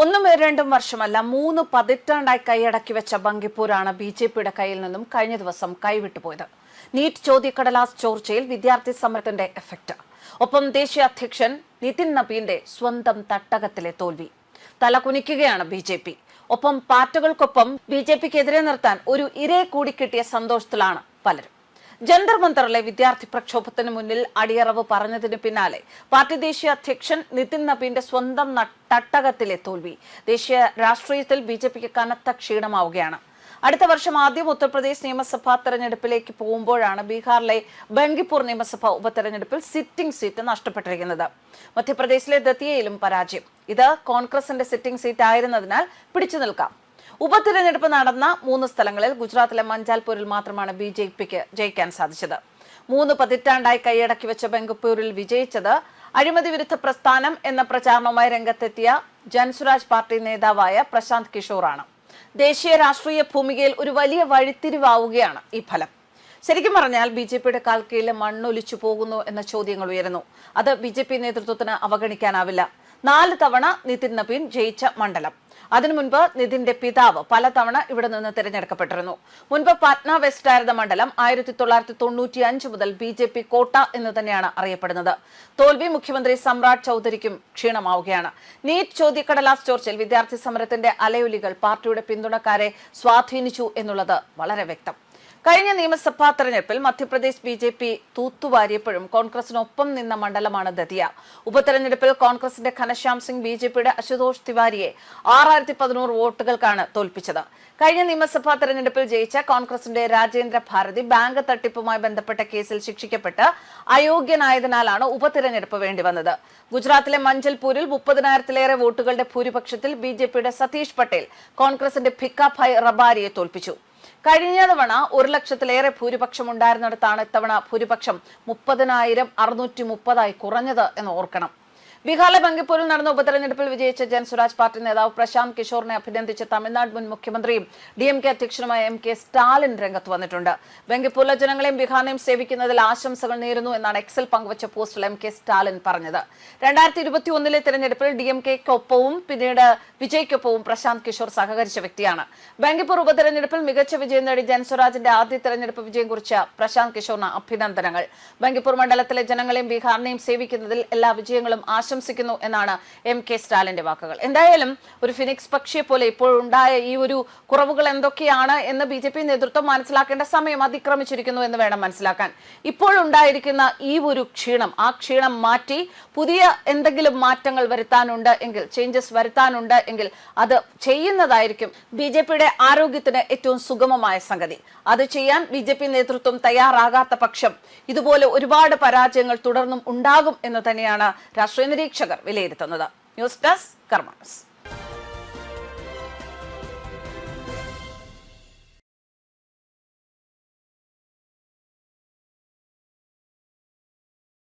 ഒന്നും രണ്ടും വർഷമല്ല 3 പതിറ്റാണ്ടായി കൈയടക്കി വെച്ച ബങ്കിപ്പൂരാണ് ബിജെപിയുടെ കയ്യിൽ നിന്നും കഴിഞ്ഞ ദിവസം കൈവിട്ടുപോയത്. നീറ്റ് ചോദ്യക്കടലാസ് ചോർച്ചയിൽ വിദ്യാർത്ഥി സമരത്തിന്റെ എഫക്ട്. ഒപ്പം ദേശീയ അധ്യക്ഷൻ നിതിൻ നബീന്റെ സ്വന്തം തട്ടകത്തിലെ തോൽവി. തല കുനിക്കുകയാണ് ബിജെപി. ഒപ്പം പാർട്ടികൾക്കൊപ്പം ബിജെപിക്കെതിരെ നിർത്താൻ ഒരു ഇരയെ കൂടി കിട്ടിയ സന്തോഷത്തിലാണ് പലരും. ജന്തർ മന്ദറിലെ വിദ്യാർത്ഥി പ്രക്ഷോഭത്തിന് മുന്നിൽ അടിയറവ് പറഞ്ഞതിന് പിന്നാലെ പാർട്ടി ദേശീയ അധ്യക്ഷൻ നിതിൻ നബീന്റെ സ്വന്തം തട്ടകത്തിലെ തോൽവി ദേശീയ രാഷ്ട്രീയത്തിൽ ബിജെപിക്ക് കനത്ത ക്ഷീണമാവുകയാണ്. അടുത്ത വർഷം ആദ്യം ഉത്തർപ്രദേശ് നിയമസഭാ തെരഞ്ഞെടുപ്പിലേക്ക് പോകുമ്പോഴാണ് ബീഹാറിലെ ബങ്കിപ്പൂർ നിയമസഭാ ഉപതെരഞ്ഞെടുപ്പിൽ സിറ്റിംഗ് സീറ്റ് നഷ്ടപ്പെട്ടിരിക്കുന്നത്. മധ്യപ്രദേശിലെ ദതിയയിലും പരാജയം. ഇത് കോൺഗ്രസിന്റെ സിറ്റിംഗ് സീറ്റ് ആയിരുന്നതിനാൽ പിടിച്ചു നിൽക്കാം. ഉപതെരഞ്ഞെടുപ്പ് നടന്ന 3 സ്ഥലങ്ങളിൽ ഗുജറാത്തിലെ മഞ്ചാൽപൂരിൽ മാത്രമാണ് ബിജെപിക്ക് ജയിക്കാൻ സാധിച്ചത്. 3 പതിറ്റാണ്ടായി കൈയടക്കി വെച്ച ബങ്കിപ്പൂരിൽ വിജയിച്ചത് അഴിമതി വിരുദ്ധ പ്രസ്ഥാനം എന്ന പ്രചാരണവുമായി രംഗത്തെത്തിയ ജൻസുരാജ് പാർട്ടി നേതാവായ പ്രശാന്ത് കിഷോറാണ്. ദേശീയ രാഷ്ട്രീയ ഭൂമികയിൽ ഒരു വലിയ വഴിത്തിരിവാവുകയാണ് ഈ ഫലം. ശരിക്കും പറഞ്ഞാൽ ബിജെപിയുടെ കാൽക്കീഴിൽ മണ്ണൊലിച്ചു പോകുന്നു എന്ന ചോദ്യങ്ങൾ ഉയരുന്നു. അത് ബിജെപി നേതൃത്വത്തിന് അവഗണിക്കാനാവില്ല. 4 തവണ നിതിൻ നബീൻ ജയിച്ച മണ്ഡലം. അതിനു മുൻപ് നിതിന്റെ പിതാവ് പലതവണ ഇവിടെ നിന്ന് തിരഞ്ഞെടുക്കപ്പെട്ടിരുന്നു. മുൻപ് പാറ്റ്ന വെസ്റ്റ് ആയിരുന്ന മണ്ഡലം 1995 മുതൽ ബിജെപി കോട്ട എന്ന് തന്നെയാണ് അറിയപ്പെടുന്നത്. തോൽവി മുഖ്യമന്ത്രി സമ്രാട് ചൌധരിക്കും ക്ഷീണമാവുകയാണ്. നീറ്റ് ചോദ്യക്കടലാസ് ചോർച്ചയിൽ വിദ്യാർത്ഥി സമരത്തിന്റെ അലയൊലികൾ പാർട്ടിയുടെ പിന്തുണക്കാരെ സ്വാധീനിച്ചു എന്നുള്ളത് വളരെ വ്യക്തം. കഴിഞ്ഞ നിയമസഭാ തെരഞ്ഞെടുപ്പിൽ മധ്യപ്രദേശ് ബിജെപി തൂത്തുവാരിയപ്പോഴും കോൺഗ്രസിനൊപ്പം നിന്ന മണ്ഡലമാണ് ദതിയ. ഉപതെരഞ്ഞെടുപ്പിൽ കോൺഗ്രസിന്റെ ഘനശ്യാം സിംഗ് ബിജെപിയുടെ അശുതോഷ് തിവാരിയെ 6011 വോട്ടുകൾക്കാണ് തോൽപ്പിച്ചത്. കഴിഞ്ഞ നിയമസഭാ തെരഞ്ഞെടുപ്പിൽ ജയിച്ച കോൺഗ്രസിന്റെ രാജേന്ദ്ര ഭാരതി ബാങ്ക് തട്ടിപ്പുമായി ബന്ധപ്പെട്ട കേസിൽ ശിക്ഷിക്കപ്പെട്ട് അയോഗ്യനായതിനാലാണ് ഉപതെരഞ്ഞെടുപ്പ് വേണ്ടിവന്നത്. ഗുജറാത്തിലെ മഞ്ചൽപൂരിൽ 30,000-ലേറെ വോട്ടുകളുടെ ഭൂരിപക്ഷത്തിൽ ബിജെപിയുടെ സതീഷ് പട്ടേൽ കോൺഗ്രസിന്റെ ഭിക്കാഭായ് റബാരിയെ തോൽപ്പിച്ചു. കഴിഞ്ഞ തവണ 1,00,000-ലേറെ ഭൂരിപക്ഷം ഉണ്ടായിരുന്നിടത്താണ് ഇത്തവണ ഭൂരിപക്ഷം 30,630 കുറഞ്ഞത് എന്ന് ഓർക്കണം. ബീഹാറിലെ ബങ്കിപ്പൂരിൽ നടന്ന ഉപതെരഞ്ഞെടുപ്പിൽ വിജയിച്ച ജൻസുരാജ് പാർട്ടി നേതാവ് പ്രശാന്ത് കിഷോറിനെ അഭിനന്ദിച്ച് തമിഴ്നാട് മുൻ മുഖ്യമന്ത്രിയും DMK അധ്യക്ഷനുമായ MK സ്റ്റാലിൻ രംഗത്ത് വന്നിട്ടുണ്ട്. ബങ്കിപ്പൂരിലെ ജനങ്ങളെയും ബീഹാറിനെയും സേവിക്കുന്നതിൽ ആശംസകൾ നേരുന്നു എന്നാണ് എക്സിൽ പങ്കുവച്ച പോസ്റ്റിൽ MK സ്റ്റാലിൻ പറഞ്ഞത്. 2021-ലെ തെരഞ്ഞെടുപ്പിൽ DMK-ക്കൊപ്പവും പിന്നീട് വിജയ്ക്കൊപ്പവും പ്രശാന്ത് കിഷോർ സഹകരിച്ച വ്യക്തിയാണ്. ബങ്കിപ്പൂർ ഉപതെരഞ്ഞെടുപ്പിൽ മികച്ച വിജയം നേടി ജൻസുരാജിന്റെ ആദ്യ തെരഞ്ഞെടുപ്പ് വിജയം കുറിച്ച പ്രശാന്ത് കിഷോറിന് അഭിനന്ദനങ്ങൾ. ബങ്കിപ്പൂർ മണ്ഡലത്തിലെ ജനങ്ങളെയും ബീഹാറിനെയും സേവിക്കുന്നതിൽ എല്ലാ വിജയങ്ങളും ആശംസിക്കുന്നു എന്നാണ് MK സ്റ്റാലിന്റെ വാക്കുകൾ. എന്തായാലും ഒരു ഫിനിക്സ് പക്ഷിയെ പോലെ ഇപ്പോഴുണ്ടായ ഈ ഒരു കുറവുകൾ എന്തൊക്കെയാണ് എന്ന് ബിജെപി നേതൃത്വം മനസ്സിലാക്കേണ്ട സമയം അതിക്രമിച്ചിരിക്കുന്നു എന്ന് വേണം മനസ്സിലാക്കാൻ. ഇപ്പോഴുണ്ടായിരിക്കുന്ന ഈ ഒരു ക്ഷീണം, ആ ക്ഷീണം മാറ്റി പുതിയ എന്തെങ്കിലും മാറ്റങ്ങൾ വരുത്താനുണ്ട് എങ്കിൽ, ചേഞ്ചസ് വരുത്താനുണ്ട് എങ്കിൽ അത് ചെയ്യുന്നതായിരിക്കും ബിജെപിയുടെ ആരോഗ്യത്തിന് ഏറ്റവും സുഗമമായ സംഗതി. അത് ചെയ്യാൻ ബിജെപി നേതൃത്വം തയ്യാറാകാത്ത പക്ഷം ഇതുപോലെ ഒരുപാട് പരാജയങ്ങൾ തുടർന്നും ഉണ്ടാകും എന്ന് തന്നെയാണ് രാഷ്ട്രീയ നിരീക്ഷകർ വിലയിരുത്തുന്നത്. ന്യൂസ് ഡെസ്ക് കർമ്മ ന്യൂസ്.